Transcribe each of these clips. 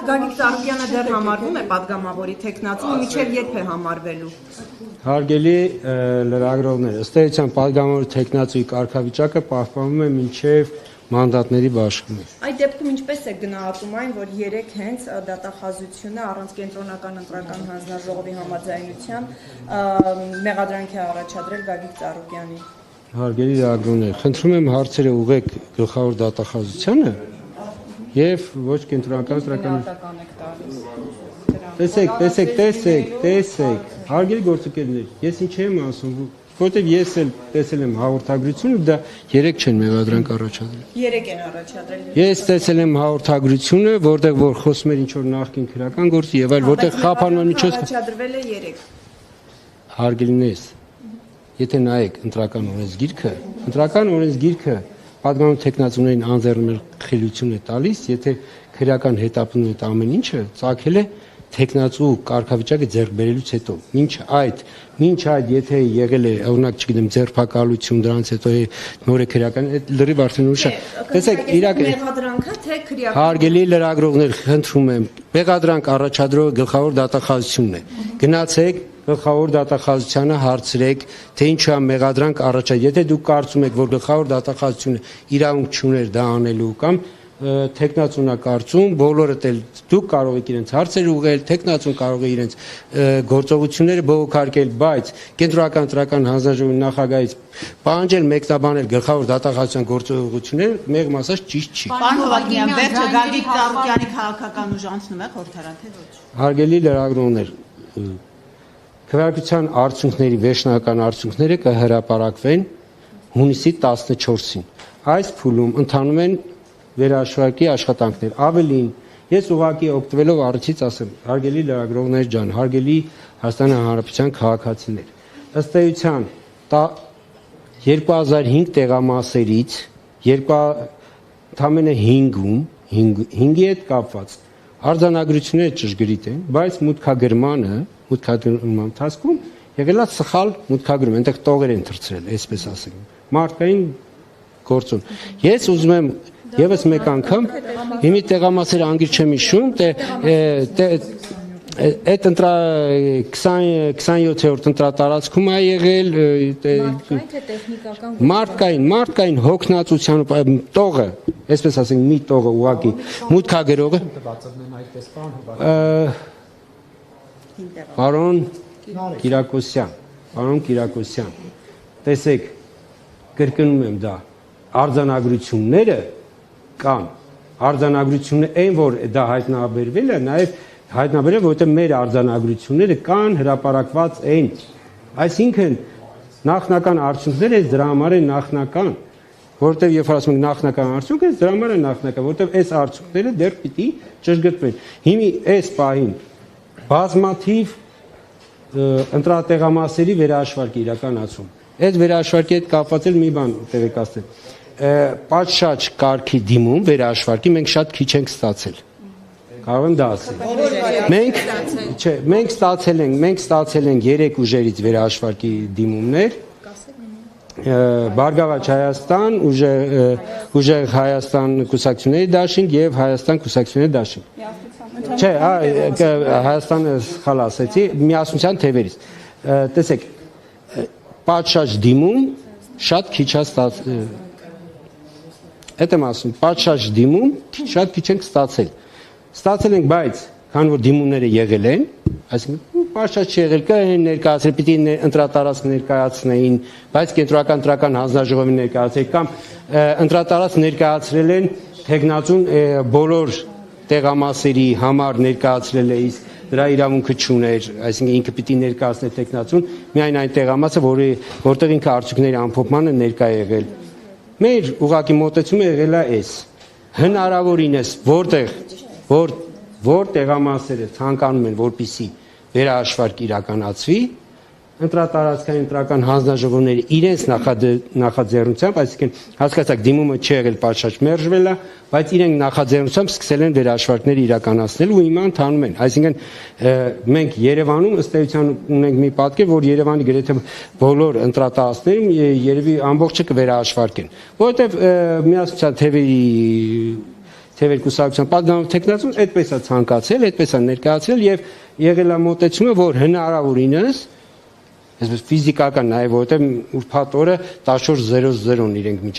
Գագիկ Ծառուկյանը դեռ համարվում է պատգամավորի թեկնածու, մինչև երբ է համարվելու։ Հարգելի լրագրողներ, ըստ էության պատգամավորի թեկնածուի կարգավիճակը պահպանվում է մինչև մանդատների բաշխումը։ Այդ դեպքում ինչպես է գնահատում այն, որ երեք հենց դատախազությունը առանց կենտրոնական ընտրական հանձնաժողովի համաձայնության մեղադրանք է առաջադրել Գագիկ Ծառուկյանին։ Հարգելի լրագրողներ, խնդրում եմ հարցերը ուղղեք գլխավոր դատախազությանը եւ ոչ կենտրոնական ընտրական։ Տեսեք, հարգելի գործընկերներ, ես ինչ եմ ասում, որտեվ ես էլ տեսել եմ հաղորդագրությունը, դա 3 չեն մեղադրանք առաջադրել։ 3 են առաջադրել։ Ես տեսել եմ հաղորդագրությունը, որտեղ որ խոսում էր ինչ որ նախկին քրական գործի եւ այլ, որտեղ խափանման միջոց առաջադրվել է 3։ Հարգելիներս, եթե նայեք ընտրական օրենսգիրքը պատգամավորի թեկնածուներին անձեռնմխելիություն է տալիս, եթե քրական հետապնդում է ամեն ինչը, ծագել է թեկնածու կարգավիճակը ձեռք բերելուց հետո։ Մինչ այդ եթե եղել է, օրինակ, չգիտեմ, ձերբակալություն, դրանից հետո նոր է քրական, այդ լրիվ արդեն ուրիշ է։ Տեսեք, մեղադրանքը թե քրական։ Հարգելի լրագրողներ, խնդրում եմ, մեղադրանք առաջադրողը գլխավոր դատախազությունն է։ Գնացեք գլխավոր դատախազությանը հարցրեք, թե ինչու է մեղադրանք առաջադրել։ Եթե դուք կարծում եք, որ գլխավոր դատախազությունը իրավունք չուներ դա անելու կամ թեկնածուն է կարծում, բոլորդ էլ դուք կարող եք իրենց հարցեր ուղղել, թեկնածուն կարող է իրենց գործողությունները բողոքարկել, բայց կենտրոնական ընտրական հանձնաժողովի նախագահից պահանջել մեկնաբանել գլխավոր դատախազության գործողությունները մեղմ ասած ճիշտ չի։ Պարոն Հովհաննիսյան, վերջը Գագիկ Ծառուկյանի քաղաքական ուժ անցնում է խորհրդարան, թե ոչ։ Հարգելի լրագրողներ, քվեարկության արդյունքների վերջնական արդյունքները կհրապարակվեն հունիսի 14-ին։ Այս փուլում ընթանում են վերահաշվարկի աշխատանքներ։ Ավելին, ես ուղղակի օգտվելով առիթից ասեմ, հարգելի լրագրողներ ջան, հարգելի Հայաստանի Հանրապետության քաղաքացիներ, ըստ էության 2005 տեղամասերից ընդամենը 5-ի հետ կապված արձանագրությունները ճշգրիտ են, բայց մուտքագրման ընթացքում եղել է սխալ մուտքագրում, այնտեղ տողեր են թրծրել, այսպես ասենք, մարդկային գործոն։ Ես ուզում եմ եւս մեկ անգամ հիմի տեղամասերը անգիր չեմ հիշում, այդ 27-րդ ընտրատարածքում է եղել մարդկային հոգնածության տողը, այսպես ասենք, մի տողը ուղղակի մուտքագրողը Պարոն Կիրակոսյան, տեսեք, կրկնում եմ դա, արձանագրությունները կան, արձանագրությունները այն, որ դա հայտնաբերվել է, նաև հայտնաբերել, որովհետև մեր արձանագրությունները կան, հրապարակված են, այսինքն նախնական արդյունքները դրա համար են նախնական, որովհետև երբ ասում ենք նախնական արդյունքը, դրա համար է նախնական, որովհետև այս արդյունքները դեռ պիտի ճշգրտվեն։ Հիմի այս պահին բազմաթիվ ընտրատեղամասերի վերահաշվարկ իրականացում։ Այդ վերահաշվարկի հետ կապված էլ մի բան տեղեկացնել։ Պատշաճ կարգի դիմում վերահաշվարկի մենք շատ քիչ ենք ստացել։ Կարող եմ դա ասել։ Մենք ստացել ենք 3 ուժերից վերահաշվարկի դիմումներ։ Բարգավաճ Հայաստան, Ուժեղ Հայաստան կուսակցությունների դաշինք եւ Հայաստան կուսակցությունների դաշինք։ Չէ, Հայաստանը սխալ ասեցի, միասնության թևերից։ Տեսեք, պատշաճ դիմում շատ քիչ է ստացել։ Այդ եմ ասում, պատշաճ դիմում շատ քիչ ենք ստացել։ Ստացել ենք, բայց քան որ դիմումները եղել են, այսինքն պատշաճ չեղել, կային ներկայացրել, պիտի ընտրատարածք ներկայացնեին, բայց կենտրոնական ընտրական հանձնաժողովի ներկայացրել կամ ընտրատարածք ներկայացրել են թեկնածուն բոլոր տեղամասերի համար ներկայացրել է, իսկ դրա իրավունքը չուներ, այսինքն ինքը պիտի ներկայացներ թեկնածուն միայն այն տեղամասը, որտեղ ինքը արդյունքների ամփոփմանը ներկա է եղել։ Մեր ուղղակի մոտեցումը եղել է այս։ Հնարավորինս որ տեղամասերը ցանկանում են, որպիսի վերահաշվարկ իրականացվի, ընտրատարածքային ընտրական հանձնաժողովները իրենց նախաձեռնությամբ, այսինքն հասկացաք դիմումը չի եղել պատշաճ մերժվել է, բայց իրենք նախաձեռնությամբ սկսել են վերահաշվարկներ իրականացնել ու հիմա ընթանում են։ Այսինքն մենք Երևանում ըստ էության ունենք մի պատկեր, որ Երևանի գրեթե բոլոր ընտրատարածքներում երևի ամբողջը կվերահաշվարկեն, որովհետև միասնության թևերի թևեր կուսակցության պատգամավոր տեխնացուն այդպես է ցանկացել, այդպես է ներկայացրել եւ եղել է մոտեցումը, որ հնարավորինս այսպես ֆիզիկական նաև որովհետեւ ուրբաթ օրը 14:00-ն իրենք միջև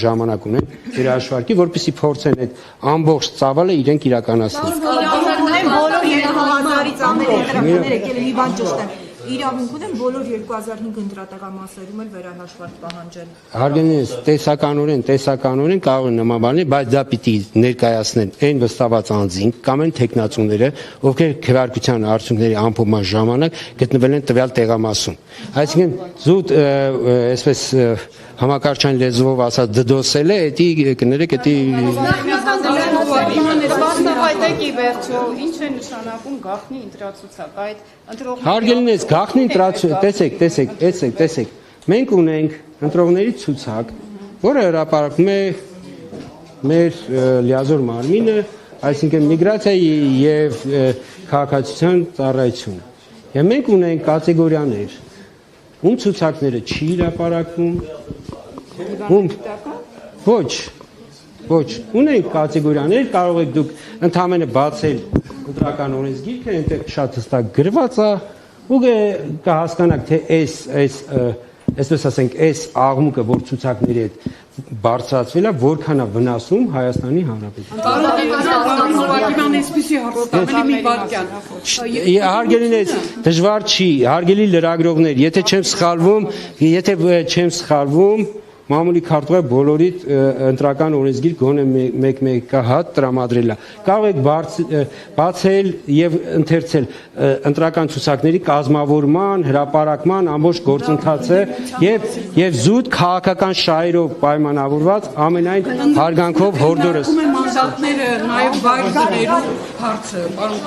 ժամանակ ունեն երաշվարկի, որպեսզի փորձեն այդ ամբողջ ծավալը իրենք իրականացնել։ Բոլոր 2000-ից անել ընտրականներ եկել մի բան ճշտեմ։ Իրավունք ունեն բոլոր 2005 ընտրատակամասերում էլ վերահաշվարկ պահանջել։ Հարգանքներս տեսականորեն կարող են նման բաներ, բայց դա պիտի ներկայացնեն այն վստահված անձին կամ այն տեխնացուները, ովքեր քվեարկության արդյունքների ամփոփման ժամանակ գտնվել են տվյալ տեղամասում։ Այսինքն զուտ այսպես համակարգչային լեզվով ասած դդոսել է, էդի կներեք, էդի Բացահայտեք ի վերջո, ինչ է նշանակում գաղտնի ընտրացուցակ, այդ ընտրողների Հարգելինես, գաղտնի ընտրացուցակ, տեսեք, մենք ունենք ընտրողների ցուցակ, որը հրապարակում է մեր լիազոր մարմինը, այսինքն միգրացիայի եւ քաղաքացիության ծառայությունը։ Եվ մենք ունենք կատեգորիաներ, ում ցուցակները չի հրապարակվում, ում ոչ, ունենք կատեգորիաներ, կարող եք դուք ընդհանրապես բացել ընտրական օրենսգիրքը, այնտեղ շատ հստակ գրված է, ու կհասկանաք, թե այսպես ասենք, այս աղմուկը, որ ցուցակների հետ բարձրացվել է, որքան է վնասում Հայաստանի Հանրապետությանը։ Հարգելինես, դժվար չի, հարգելի լրագրողներ, եթե չեմ սխալվում, Մամուլի քարտուղար բոլորիդ ընտրական օրենսգիր գոնե մեկ հատ տրամադրել է։ Կարող եք բացել եւ ընթերցել ընտրական ցուցակների կազմավորման, հրապարակման ամբողջ գործընթացը եւ զուտ քաղաքական շահերով պայմանավորված ամենայն հարգանքով հորդորս։ Մանդատները նաեւ վայրերում հարցը, պարոն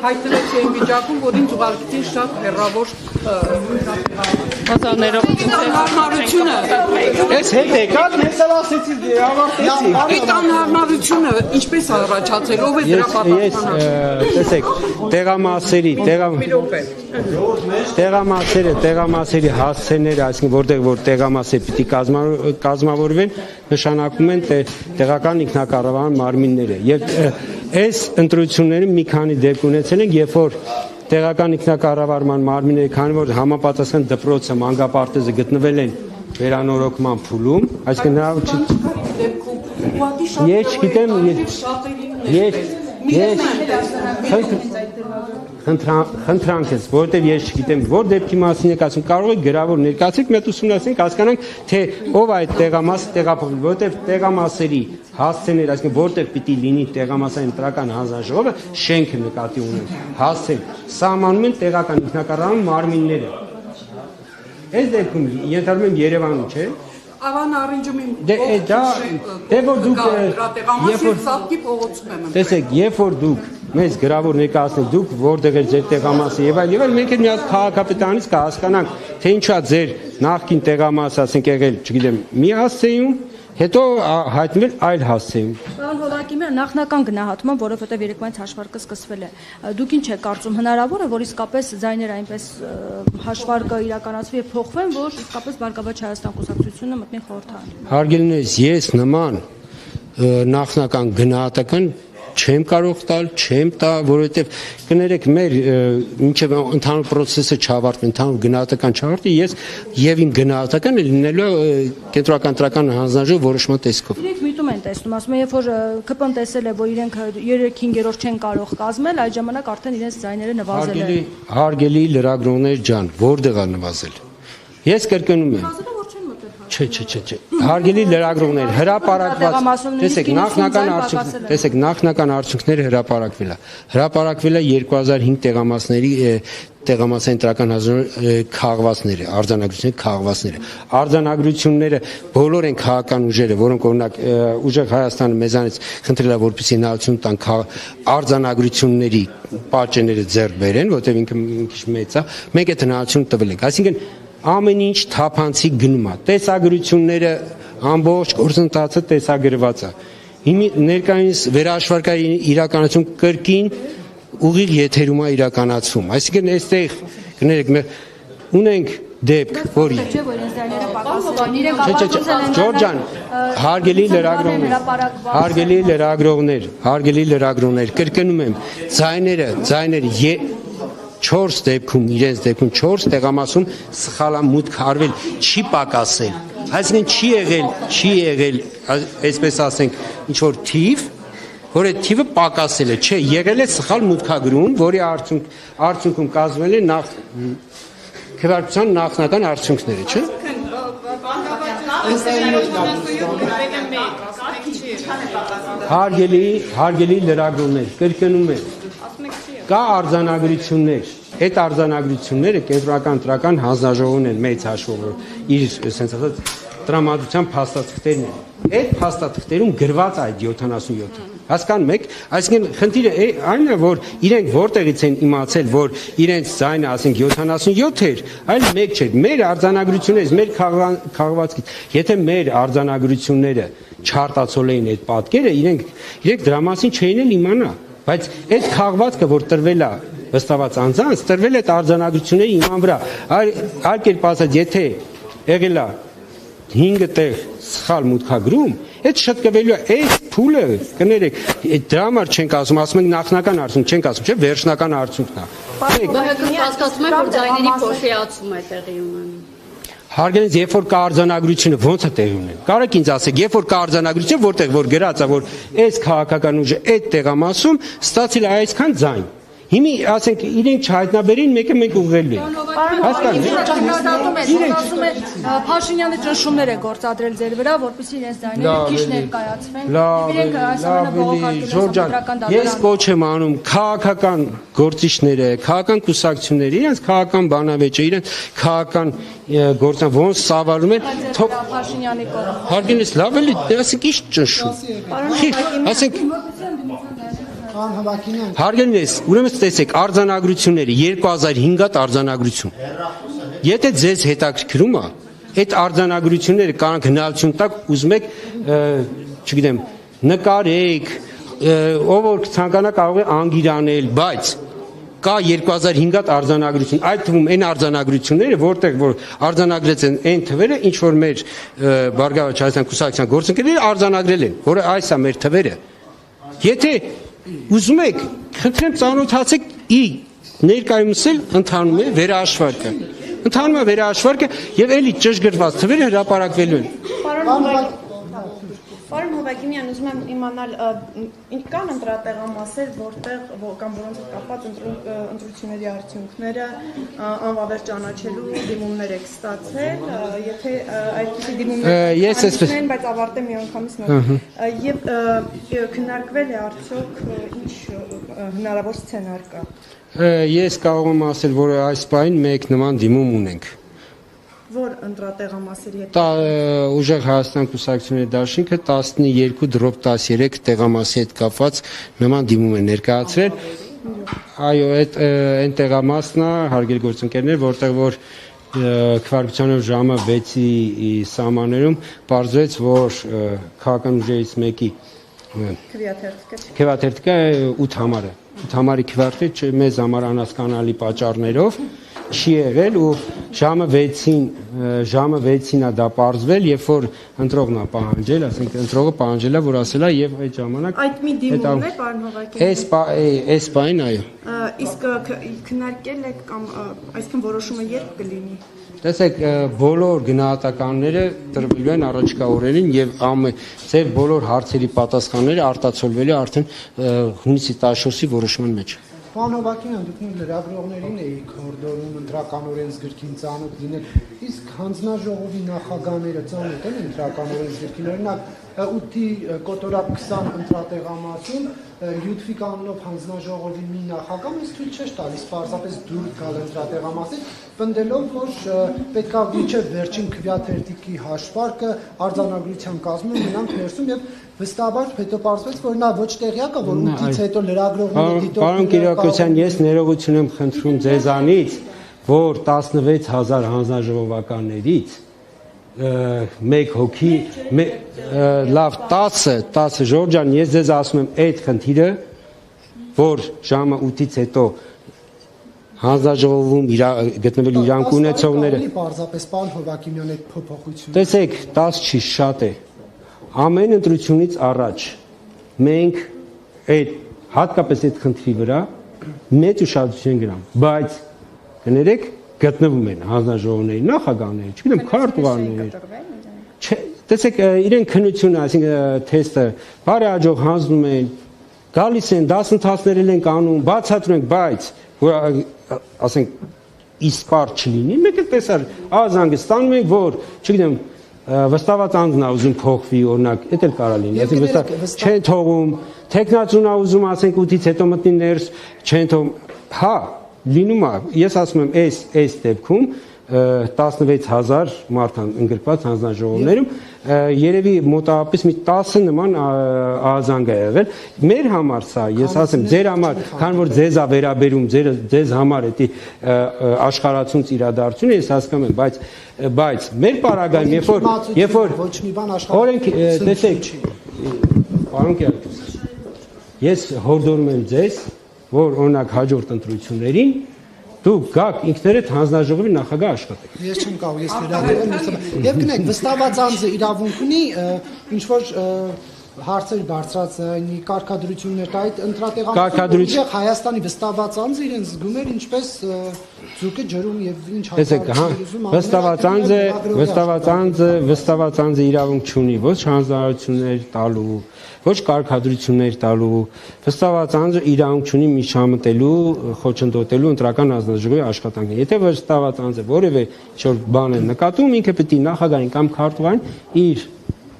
հայտնվեց այն վիճակում, որ ինձ ուղարկեցին շատ հեռավոր անհարմարությունը։ Այս հետ եկաք, ես էլ ասեցի, ավարտեցի։ Այդ անհարմարությունը ինչպես առաջացել, ով է դրա պատասխանատու։ Տեսեք, տեղամասերի հասցեները, այսինքն որտեղ որ տեղամասեր պիտի կազմավորվեն, նշանակում են տեղական ինքնակառավարման մարմինները։ Եվ այս ընտրությունները մի քանի դեպք ունեցել են, երբ որ տեղական ինքնակառավարման մարմինները, քանի որ համապատասխան դպրոցը, մանկապարտեզը գտնվել են վերանորոգման փուլում, այսինքն ես չգիտեմ, խնդրանք ես, որովհետև ես չգիտեմ, որ դեպքի մասին եք ասում, կարող եք գրավոր ներկայացրեք, մենք ուսումնասիրենք, հասկանանք, թե ով այդ տեղամասը տեղափոխվել, որովհետև տեղամասերի հասցեներ, այսինքն որտեղ պիտի լինի տեղամասային ընտրական հանձնաժողովը, շենքը նկատի ունեն, հասցեն, սահմանում են տեղական ինքնակառավարման մարմինները։ Այս դեպքում ենթադրում եմ Երևանում, չէ՞։ Ավան առնջումին տեսեք, երբ որ դուք մեզ գրավոր ներկայացնեք, դուք որտեղ եք ձեր տեղամասը եւ այլ, մենք էլ մի հատ քաղաքապետարանից կհասկանանք, թե ինչա ձեր նախկին տեղամասը, ասենք եղել, չգիտեմ, մի հասցեում, հետո հայտնվել այլ հասցեում։ Պարոն Հոլակիմյան, նախնական գնահատման, որովհետև երեկոյան հաշվարկը սկսվել է, դուք ինչ եք կարծում, հնարավոր է, որ իսկապես ձայները այնպես հաշվարկը իրականացվի եւ փոխվեն, որ իսկապես Բարգավաճ Հայաստան կուսակցությունը մտնի խորհրդարան։ Հարգելիներս, ես նման նախնական գնահատական չեմ կարող տալ, չեմ տա, որովհետև կներեք մեր մինչև ընդհանուր process-ը չավարտվի, ընդհանուր գնահատական չավարտվի, ես եւ իմ գնահատականը լինելու կենտրոնական ընտրական հանձնաժողովի որոշման տեսքով։ Իրենք միտում են տեսնում, ասում են, երբ որ ԿՊ-ն տեսել է, որ իրենք 3/5 չեն կարող կազմել, այդ ժամանակ արդեն իրենց ձայները նվազել են։ Հարգելի լրագրողներ ջան, որտեղ է նվազել։ Ես կրկնում եմ։ Չէ։ Հարգելի լրագրողներ, հրապարակված, տեսեք, նախնական արդյունքները հրապարակվել է 2005 տեղամասային ընտրական հանձնաժողովի քաղվածները, արձանագրությունները, արձանագրությունները բոլոր են քաղաքական ուժերը, որոնք օրինակ ուժեղ Հայաստանը մեզանից խնդրել է, որպեսզի հնարավորություն տան արձանագրությունների պատճենները ձեռք բերեն, որտեղ ինքը մի քիչ մեծ է, մենք այդ հնարավորությունը տվել ենք, այսինքն ամեն ինչ թափանցիկ գնում է։ Տեսագրությունները ամբողջ գործընթացը տեսագրված է։ Հիմա ներկայիս վերահաշվարկային իրականացում կրկին ուղիղ եթերում է իրականացվում։ Այսինքն այստեղ կներեք ունենք դեպք, որի Ջորջան, հարգելի լրագրողներ, կրկնում եմ, ձայները 4 դեպքում, իրենց դեպքում 4 տեղամասում սխալամուտք արվել չի պակասել։ Այսինքն չի եղել, այսպես ասենք, ինչ որ թիվ, որ այդ թիվը պակասել է, չէ, եղել է սխալ մուտքագրում, որի արդյունքում կազմվել է քվեարկության նախնական արդյունքները, չէ՞։ Հարգելի լրագրողներ, կրկնում եմ, կա արձանագրություններ, այդ արձանագրությունները կենտրոնական ընտրական հանձնաժողովն են մեծ հաշվով իր ասենց ասած տրամադրության փաստաթղթերն են։ Այդ փաստաթղթերում գրված է այդ 77-ը։ Հասկանում եք, այսինքն խնդիրը այն է, որ իրենք որտեղից են իմացել, որ իրենց ձայնը, ասենք 77 էր, այլ մեկ չէր։ Մեր արձանագրություններից, մեր քաղվածքից, եթե մեր արձանագրությունները չարտացոլ էին այդ պատկերը, իրենք դրա մասին չէին էլ իմանա, բայց այդ քաղվածքը, որ տրվել է վստահված անձանց, տրվել է այդ արձանագրությունների իման վրա։ Այլ կերպ ասած, եթե եղել է 5 տեղ սխալ մուտքագրում, այդ շտկվելու է, այդ փուլը, կներեք, դրա համար չենք ասում ենք նախնական արդյունք, չենք ասում, չէ, վերջնական արդյունքն է։ ԲՀԿ-ն հասկացում է, որ ձայների փոխիացում է տեղի ունենում։ Հարգելից, երբ որ կա արձանագրությունը, ո՞նց է տեղի ունենում։ Կարեք ինձ ասեք, երբ որ կա արձանագրություն, որտեղ որ գրած է, որ այս քաղաքական ուժը այդ տեղամասում ստացել է այսքան ձայն։ Հիմա ասենք իրենք չհայտնաբերին, մեկը մենք ուղղելու ենք։ Հասկանում եք։ Փաշինյանը ճնշումներ է գործադրել ձեր վրա, որպեսզի իրենց ձայները քիչ ներկայացվեն։ Իրենք այսօր Ջորջան, ես կոչ եմ անում քաղաքական գործիչները, քաղաքական կուսակցությունները, իրենց քաղաքական բանավեճը, իրենց քաղաքական գործան ոնց սավալում են, Փաշինյանի կողմից։ հարգելից, լավ էլի, ասենք ինչ ճնշում։ Ասենք Հարգելիս, ուրեմն տեսեք, արձանագրությունները 2005-ատ արձանագրություն։ Եթե ձեզ հետաքրքրում է, այդ արձանագրությունները կարող հնարավորություն տակ ուզում եք, չգիտեմ, նկարեք, ով որ ցանկանա կարող է անգիր անել, բայց կա 2005-ատ արձանագրություն, այդ թվում այն արձանագրությունները, որտեղ որ արձանագրեց են այն թվերը, ինչ որ մեր Բարգավաճ Հայաստան կուսակցության գործընկերները արձանագրել են, որը այս է մեր թվերը։ Եթե ուզում եք, խնդրեմ ծանոթացեք ներկայումս էլ ընթանում է վերահաշվարկը եւ էլի ճշգրտված թվերը հրապարակվելու են։ Պարոն Հովակիմյան, ուզում եմ իմանալ, կան ընտրատեղամասեր, որտեղ կամ որոնց հետ կապված ընտրությունների արդյունքները անվավեր ճանաչելու դիմումներ եք ստացել, եթե այդպիսի դիմումներ են, բայց ավարտեն միանգամից եւ քննարկվել է արդյոք ինչ հնարավոր սցենար կա։ Ես կարող եմ ասել, որ այս պահին մեկ նման դիմում ունենք։ Որ ընտրատեղամասերի հետ ուժեղ Հայաստան կուսակցությունների դաշինքը 12/13 տեղամասի հետ կապված նման դիմում է ներկայացրել։ Այո, այն տեղամասն է, հարգելի գործընկերներ, որտեղ որ քվեարկության ժամը 6-ի սահմաններում պարզվեց, որ քաղաքական ուժերից մեկի քվեաթերթիկը 8 համար է։ 8 համարի քվեարկը մեզ համար անհասկանալի պատճառներով չի եղել ու ժամը 6-ին է դա պարզվել, երբ որ ընտրողն է պահանջել, ասենք ընտրողը պահանջել է, որ ասել է եւ այդ ժամանակ այդ մի դիմումն է, պարոն Հովակյան։ Այս բանին այո։ Իսկ քննարկել եք կամ այսինքն որոշումը երբ կլինի։ Տեսեք, բոլոր գնահատականները տրվելու են առաջիկա օրերին եւ ձեր բոլոր հարցերի պատասխանները արտացոլվելու արդեն հունիսի 14-ի որոշման մեջ։ Պարոն Հովակյան, դուք լրագրողներին էիք հորդորում ընտրական օրենսգրքին ծանոթ լինել, իսկ հանձնաժողովի նախագահները ծանոթ են ընտրական օրենսգրքին, օրինակ 8-ի կոտորակ 20 ընտրատեղամասում Լյուդվիգ անունով հանձնաժողովի մի նախագահ մեզ թույլ չէր տալիս պարզապես դուրս գալ ընտրատեղամասից, պնդելով, որ պետք է մինչև վերջին քվեաթերթիկի հաշվարկը արձանագրության կազմում նրանք ներսում եւ վստահաբար հետո պարզվեց, որ նա ոչ տեղյակ է, որ 8-ից հետո լրագրողները դիտող։ Պարոն Կիրակոսյան, ես ներողություն եմ խնդրում ձեզանից, որ 16000 հանձնաժողովականներից մեկ հոգի լավ 10 Ժորժ ջան, ես ձեզ ասում եմ այդ խնդիրը, որ ժամը 8-ից հետո հանձնաժողովում գտնվել իրանք ունեցողները պարզապես պարոն Հովակիմյան այդ փոփոխությունը տեսեք 10 չի շատ է ամեն ընտրությունից առաջ մենք այդ հատկապես այդ խնդրի վրա մեծ ուշադրություն գրամ բայց կներեք գտնվում են հանձնաժողովների նախագահները չգիտեմ քարտուղարներ տեսեք իրեն քննությունը այսինքն թեստը բարեհաջող հանձնում են գալիս են դասընթացներ են անում բացատրում են բայց որ ասենք իսպար չլինի մեկ էլ տեսար ազանգը ստանում ենք որ չգիտեմ վստահված անձն է ուզում փոխվի օրինակ դա էլ կարա լինի այսինքն վստահ չեն թողում տեխնացուն է ուզում ասենք 8-ից հետո մտնի ներս չեն թողում հա լինում է ես ասում եմ այս դեպքում 16000 մարդ ընդգրկված հանձնաժողովներում երևի մոտավորապես մի 10 նման ազանգ է եղել մեր համար սա ես ասեմ ձեր համար քան որ ձեզ է վերաբերում ձեզ համար էդի աշխարհացունց իրադարձություն ես հասկանում եմ բայց մեր պարագայում երբ որ ոչ մի բան աշխարհ օրենք տեսեք պարոն Կերակոս ես հորդորում եմ ձեզ որ օրինակ հաջորդ ընտրություններին դուք գաք ինքներդ հանձնաժողովի նախագահ աշխատեք։ Ես չեմ կարող, ես վերադառնում եմ։ Եվ գնանք, վստահված անձը իրավունք ունի ինչ որ հարցեր բարձրացնի, կարգադրություններ տա, այդ ընտրատեղանքը Հայաստանի վստահված անձը իրեն զգում էր ինչպես ձուկը ջրում եւ ինչ վստահված անձը իրավունք չունի ոչ հանձնարարություններ տալու ոչ կարգադրություններ տալու վստահված անձը իրավունք չունի միջամտելու խոչընդոտելու ընտրական հանձնաժողովի աշխատանքին եթե վստահված անձը որևէ ինչ-որ բան է նկատում ինքը պետք է նախագահին կամ քարտուղարին իր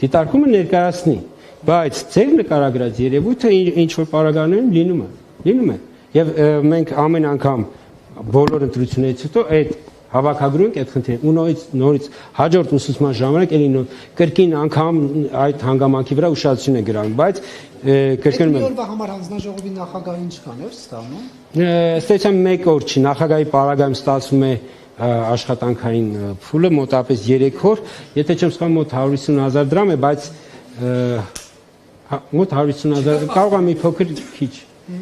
դիտարկումը ներկայացնի բայց ձեր նկարագրած երևույթը ինչ-որ պարագաներում լինում է եւ մենք ամեն անգամ բոլոր ընտրություններից հետո այդ հավաքագրում ենք այդ խնդիրը ու նորից հաջորդ ուսուցման ժամանակ էլի կրկին անգամ այդ հանգամանքի վրա ուշադրություն է գրում բայց կրկնում եմ օրվա համար հանձնաժողովի նախագահը ինչ կաներ ստանում ստացիան 1 օր չի նախագահի պարագայում ստացվում է աշխատանքային փուլը մոտավորապես 3 օր եթե չեմ սխալվում մոտ 150000 դրամ է բայց մոտ 150000 կարող է մի փոքր քիչ